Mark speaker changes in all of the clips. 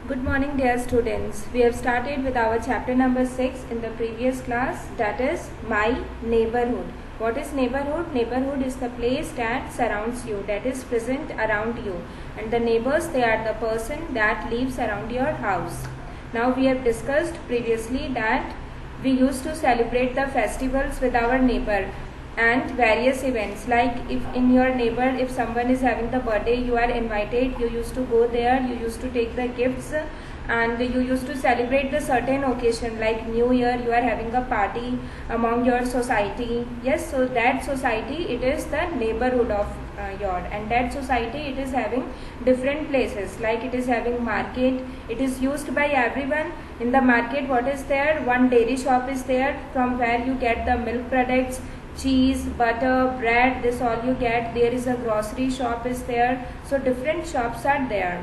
Speaker 1: Good morning dear students. We have started with our chapter number 6 in the previous class, that is my neighborhood. What is neighborhood? Neighborhood is the place that surrounds you, that is present around you, and the neighbors, they are the person that lives around your house. Now we have discussed previously that we used to celebrate the festivals with our neighbor and various events, like if in your neighbor, if someone is having the birthday, you are invited, you used to go there, you used to take the gifts, and you used to celebrate the certain occasion like New Year, you are having a party among your society. Yes, so that society, it is the neighborhood of your, and that society, it is having different places, like it is having market, it is used by everyone. In the market, what is there? One dairy shop is there, from where you get the milk products, cheese, butter, bread, this all you get. There is a grocery shop is there. So different shops are there.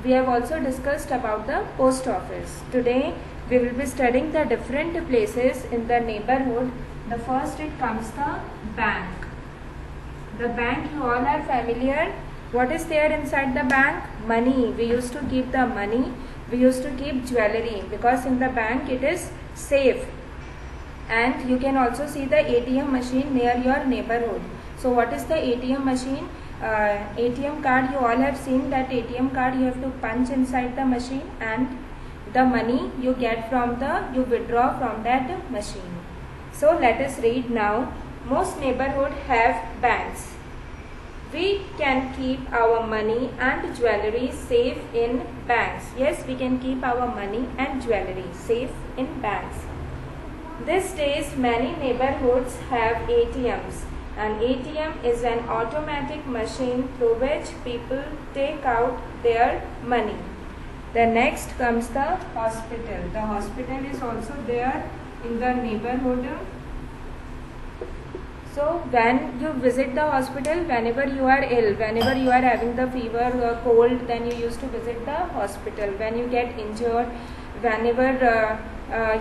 Speaker 1: We have also discussed about the post office. Today we will be studying the different places in the neighborhood. The first, it comes the bank. The bank, you all are familiar. What is there inside the bank? Money. We used to keep the money. We used to keep jewelry, because in the bank it is safe. And you can also see the ATM machine near your neighborhood. So what is the ATM machine? ATM card, you all have seen that ATM card, you have to punch inside the machine, and the money you get from you withdraw from that machine. So let us read now. Most neighborhood have banks. We can keep our money and jewelry safe in banks. Yes, we can keep our money and jewelry safe in banks. These days, many neighborhoods have ATMs. An ATM is an automatic machine through which people take out their money. The next comes the hospital. The hospital is also there in the neighborhood. So when you visit the hospital, whenever you are ill, whenever you are having the fever or cold, then you used to visit the hospital. When you get injured, whenever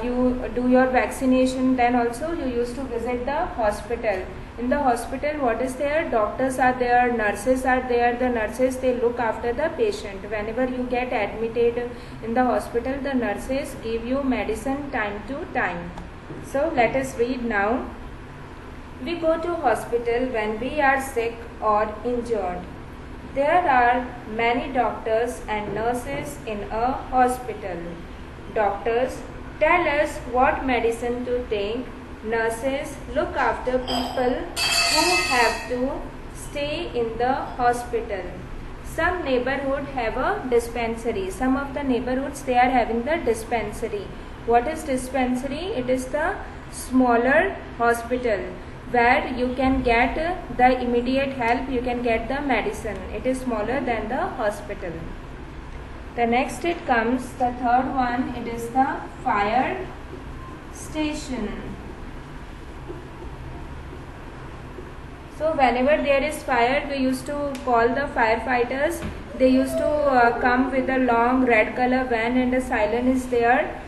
Speaker 1: you do your vaccination, then also you used to visit the hospital. In the hospital, what is there? Doctors are there, nurses are there. The nurses, they look after the patient. Whenever you get admitted in the hospital, the nurses give you medicine time to time. So let us read now. We go to hospital when we are sick or injured. There are many doctors and nurses in a hospital. Doctors tell us what medicine to take. Nurses look after people who have to stay in the hospital. Some neighborhood have a dispensary. Some of the neighborhoods, they are having the dispensary. What is dispensary? It is the smaller hospital where you can get the immediate help, you can get the medicine. It is smaller than the hospital. The next, it comes, the third one, it is the fire station. So whenever there is fire, we used to call the firefighters. They used to come with a long red color van, and a siren is there.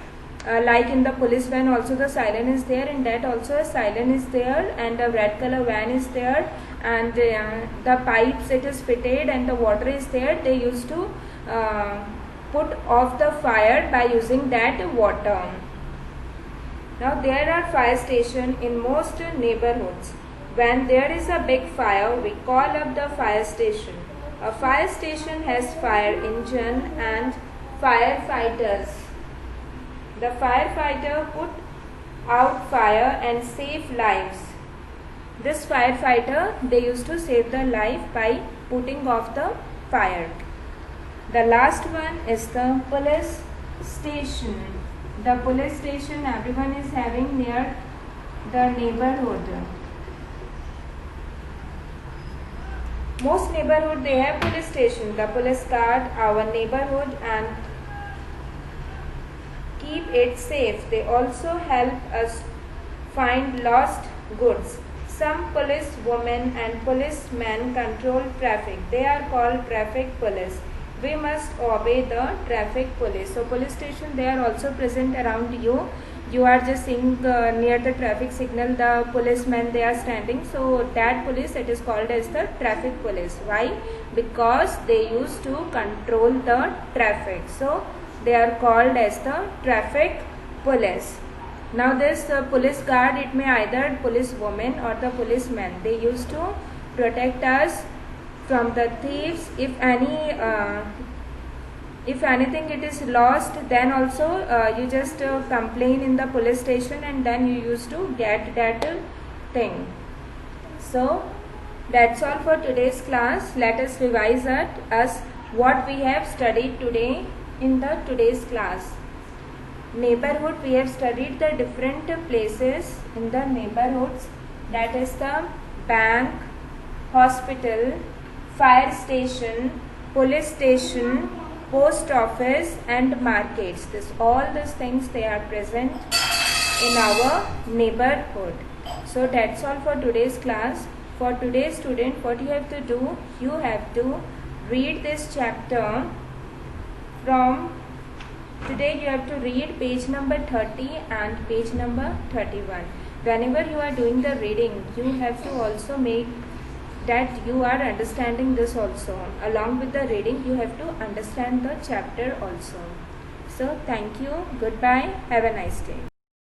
Speaker 1: Like in the police van also the siren is there, in that also a siren is there, and a red color van is there, and the pipes, it is fitted, and the water is there. They used to put off the fire by using that water. Now there are fire stations in most neighborhoods. When there is a big fire, we call up the fire station. A fire station has fire engine and firefighters. The firefighter put out fire and save lives. This firefighter, they used to save the life by putting off the fire. The last one is the police station. The police station everyone is having near the neighborhood. Most neighborhood, they have police station. The police guard our neighborhood and keep it safe. They also help us find lost goods. Some police women and policemen control traffic. They are called traffic police. We must obey the traffic police. So police station, they are also present around you. You are just seeing near the traffic signal, the policemen, they are standing. So that police, it is called as the traffic police. Why? Because they used to control the traffic. So they are called as the traffic police. Now this police guard, it may either police woman or the policeman. They used to protect us from the thieves. If anything it is lost, then also you just complain in the police station, and then you used to get that thing. So that's all for today's class. Let us revise as what we have studied today in the today's class. Neighborhood, we have studied the different places in the neighborhoods, that is the bank, hospital, fire station, police station, post office and markets. All these things, they are present in our neighborhood. So that's all for today's class. For today's student, what you have to do, you have to read this chapter from today. You have to read page number 30 and page number 31. Whenever you are doing the reading, you have to also make that you are understanding this also. Along with the reading, you have to understand the chapter also. So thank you. Goodbye. Have a nice day.